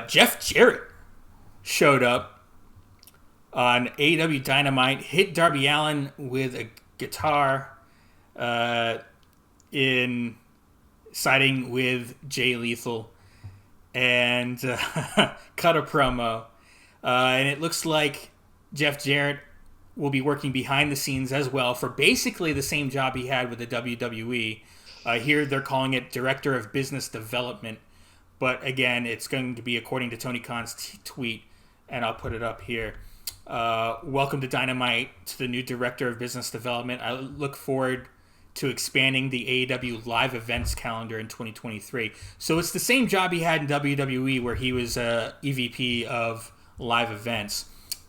Jeff Jarrett showed up on AEW Dynamite, hit Darby Allin with a guitar in siding with Jay Lethal, and cut a promo. And it looks like Jeff Jarrett will be working behind the scenes as well for basically the same job he had with the WWE. Here they're calling it Director of Business Development. But again, it's going to be according to Tony Khan's tweet, and I'll put it up here. Welcome to Dynamite, to the new Director of Business Development. I look forward to expanding the AEW live events calendar in 2023. So it's the same job he had in WWE where he was EVP of live events.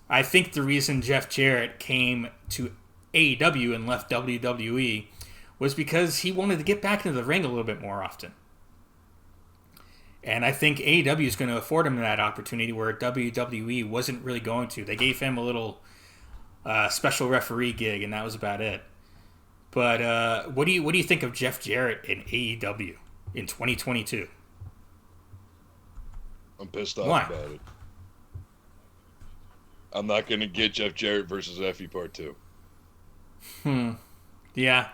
I think the reason Jeff Jarrett came to AEW and left WWE was because he wanted to get back into the ring a little bit more often. And I think AEW is going to afford him that opportunity where WWE wasn't really going to. They gave him a little special referee gig, and that was about it. But what do you think of Jeff Jarrett in AEW in 2022? I'm pissed off Why? about it. I'm not going to get Jeff Jarrett versus Effie Part 2. Yeah.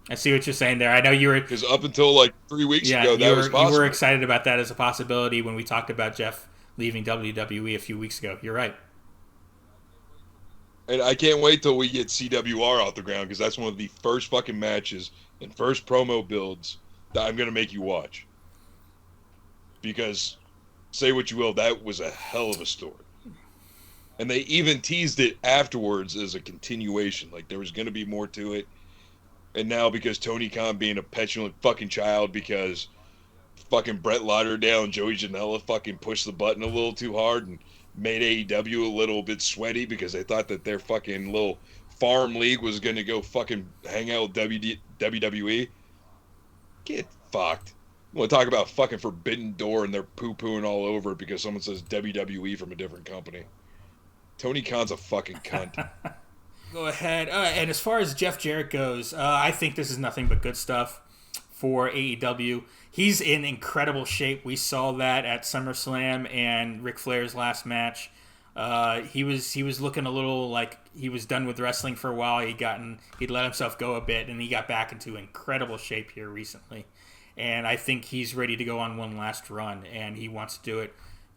I see what you're saying there. I know you were... Because up until like 3 weeks ago, that was possible. You were excited about that as a possibility when we talked about Jeff leaving WWE a few weeks ago. You're right. And I can't wait till we get CWR off the ground, because that's one of the first fucking matches and first promo builds that I'm going to make you watch. Because, say what you will, that was a hell of a story. And they even teased it afterwards as a continuation. Like, there was going to be more to it. And now, because Tony Khan being a petulant fucking child because fucking Brett Lauderdale and Joey Janela fucking pushed the button a little too hard and made AEW a little bit sweaty because they thought that their fucking little farm league was going to go fucking hang out with WWE. Get fucked. You want to talk about fucking Forbidden Door and they're poo-pooing all over it because someone says WWE from a different company. Tony Khan's a fucking cunt. Go ahead. And as far as Jeff Jarrett goes, I think this is nothing but good stuff for AEW. He's in incredible shape. We saw that at SummerSlam and Ric Flair's last match. He was looking a little like he was done with wrestling for a while. He'd let himself go a bit, and he got back into incredible shape here recently. And I think he's ready to go on one last run, and he wants to do it.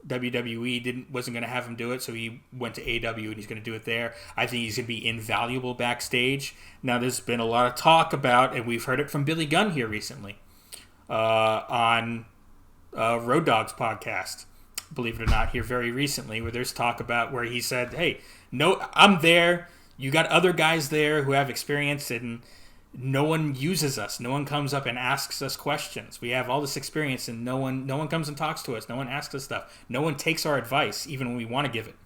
WWE wasn't going to have him do it, so he went to AEW and he's going to do it there. I think he's going to be invaluable backstage. Now, there's been a lot of talk about, and we've heard it from Billy Gunn here recently on Road Dogg's podcast, believe it or not, here very recently, where there's talk about where he said, hey, no, I'm there. You got other guys there who have experience, and no one uses us. No one comes up and asks us questions. We have all this experience, and no one comes and talks to us. No one asks us stuff. No one takes our advice, even when we want to give it.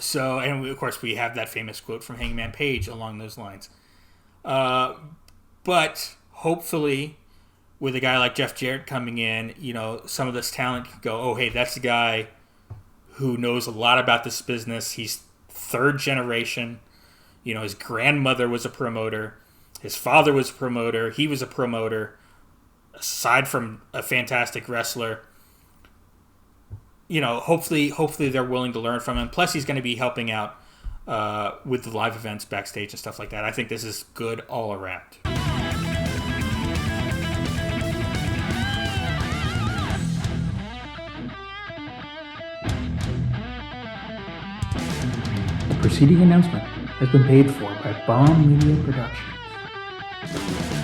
So, and of course, we have that famous quote from Hangman Page along those lines. But hopefully, with a guy like Jeff Jarrett coming in, some of this talent can go, oh, hey, that's the guy who knows a lot about this business. He's third generation. His grandmother was a promoter. His father was a promoter. He was a promoter. Aside from a fantastic wrestler, hopefully they're willing to learn from him. Plus, he's going to be helping out with the live events backstage and stuff like that. I think this is good all around. The preceding announcement has been paid for by Bomb Media Productions.